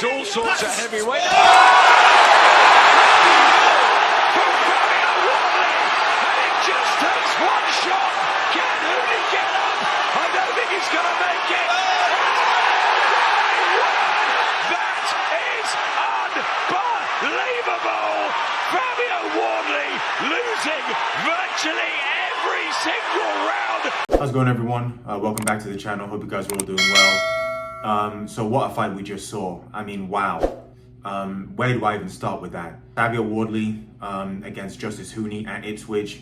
There's all sorts of heavyweight. Just takes one shot. Can Huni get up? I don't think he's going to make it. That is unbelievable. Fabio Wardley losing virtually every single round. How's it going, everyone? Welcome back to the channel. Hope you guys are all doing well. So what a fight we just saw. I mean, wow. Where do I even start with that? Fabio Wardley against Justis Huni at Ipswich.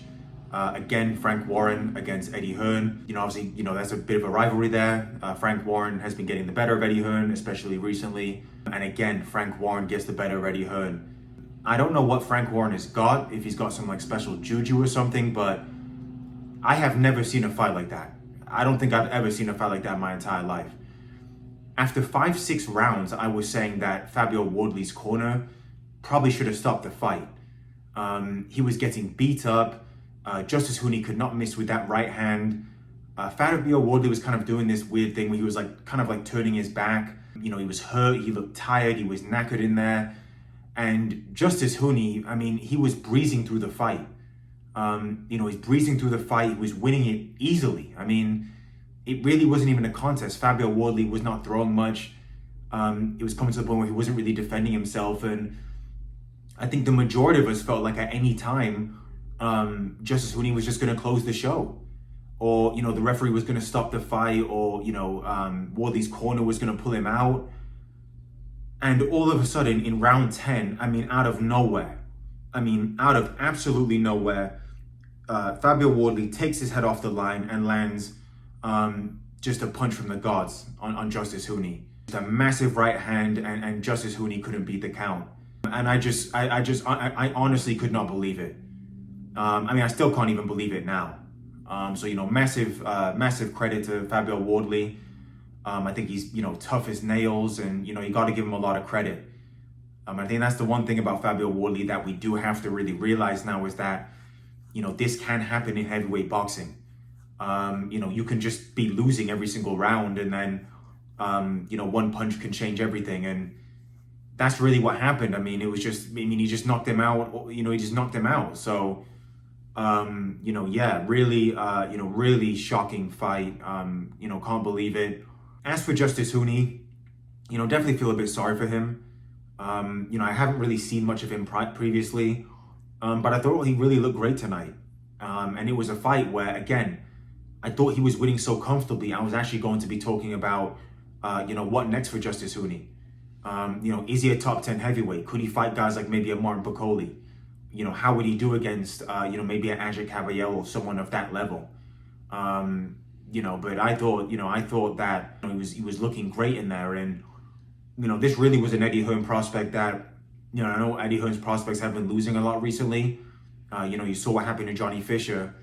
Again, Frank Warren against Eddie Hearn. Obviously, that's a bit of a rivalry there. Frank Warren has been getting the better of Eddie Hearn, especially recently. And again, Frank Warren gets the better of Eddie Hearn. I don't know what Frank Warren has got, if he's got some like special juju or something, but I have never seen a fight like that. I don't think I've ever seen a fight like that in my entire life. After 5-6 rounds, I was saying that Fabio Wardley's corner probably should have stopped the fight. He was getting beat up. Justis Huni could not miss with that right hand. Fabio Wardley was kind of doing this weird thing where he was like kind of like turning his back. He was hurt, he looked tired, he was knackered in there. And Justis Huni, I mean, he was breezing through the fight. He's breezing through the fight, he was winning it easily. I mean, it really wasn't even a contest. Fabio Wardley was not throwing much. It was coming to the point where he wasn't really defending himself. And I think the majority of us felt like at any time, Justis Huni was just going to close the show, or the referee was going to stop the fight, or Wardley's corner was going to pull him out. And all of a sudden in round 10, I mean, out of absolutely nowhere, Fabio Wardley takes his head off the line and lands just a punch from the gods on Justis Huni. Just a massive right hand, and Justis Huni couldn't beat the count. And I honestly could not believe it. I still can't even believe it now. Massive credit to Fabio Wardley. I think he's, tough as nails, and, you got to give him a lot of credit. I think that's the one thing about Fabio Wardley that we do have to really realize now is that, this can happen in heavyweight boxing. You can just be losing every single round, and then, one punch can change everything. And that's really what happened. He just knocked him out, he just knocked him out. So, really shocking fight. Can't believe it. As for Justis Huni, definitely feel a bit sorry for him. I haven't really seen much of him previously, but I thought he really looked great tonight. And it was a fight where, again, I thought he was winning so comfortably. I was actually going to be talking about, what next for Justis Huni. Is he a top 10 heavyweight? Could he fight guys like maybe a Martin Piccoli? How would he do against, maybe an Ajay Caballero or someone of that level? But I thought that he was looking great in there. And, this really was an Eddie Hearn prospect that, I know Eddie Hearn's prospects have been losing a lot recently. You saw what happened to Johnny Fisher.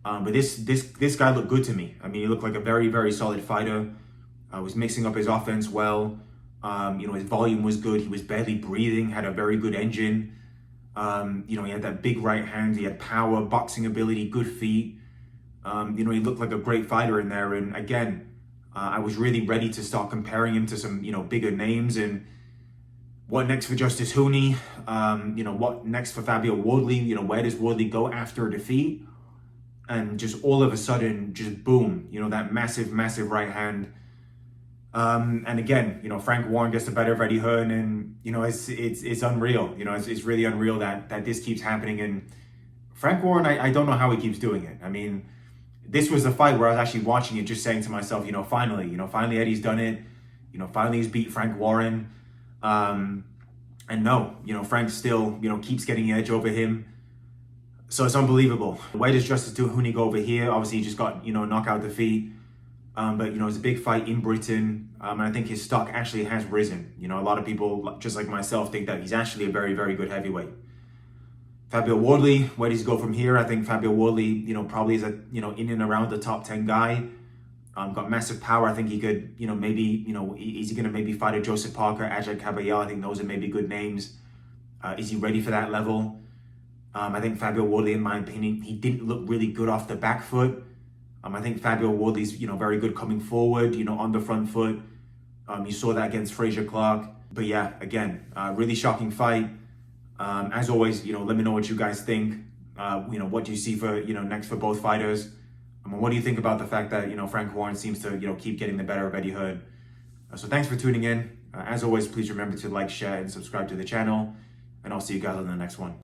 But this guy looked good to me. He looked like a very, very solid fighter. Was mixing up his offense well. His volume was good. He was barely breathing, had a very good engine. He had that big right hand. He had power, boxing ability, good feet. He looked like a great fighter in there. And again, I was really ready to start comparing him to some, bigger names. And what next for Justis Huni? What next for Fabio Wardley? Where does Wardley go after a defeat? And just all of a sudden, just boom, that massive, massive right hand. And again, Frank Warren gets the better of Eddie Hearn, and, it's unreal. It's really unreal that this keeps happening. And Frank Warren, I don't know how he keeps doing it. This was a fight where I was actually watching it, just saying to myself, finally Eddie's done it. Finally he's beat Frank Warren. And no, Frank still, keeps getting the edge over him. So it's unbelievable. Where does Justis Huni go over here? Obviously he just got, knockout defeat. But, it's a big fight in Britain. And I think his stock actually has risen. A lot of people, just like myself, think that he's actually a very, very good heavyweight. Fabio Wardley, where does he go from here? I think Fabio Wardley, probably is in and around the top 10 guy. Got massive power. I think he could, maybe, is he going to maybe fight a Joseph Parker, Ajay Caballero? I think those are maybe good names. Is he ready for that level? I think Fabio Wardley, in my opinion, he didn't look really good off the back foot. I think Fabio Wardley's, very good coming forward, on the front foot. You saw that against Frazier Clark. But yeah, again, really shocking fight. As always, let me know what you guys think. What do you see for, next for both fighters? I mean, what do you think about the fact that, Frank Warren seems to, keep getting the better of Eddie Hearn? So thanks for tuning in. As always, please remember to like, share, and subscribe to the channel. And I'll see you guys on the next one.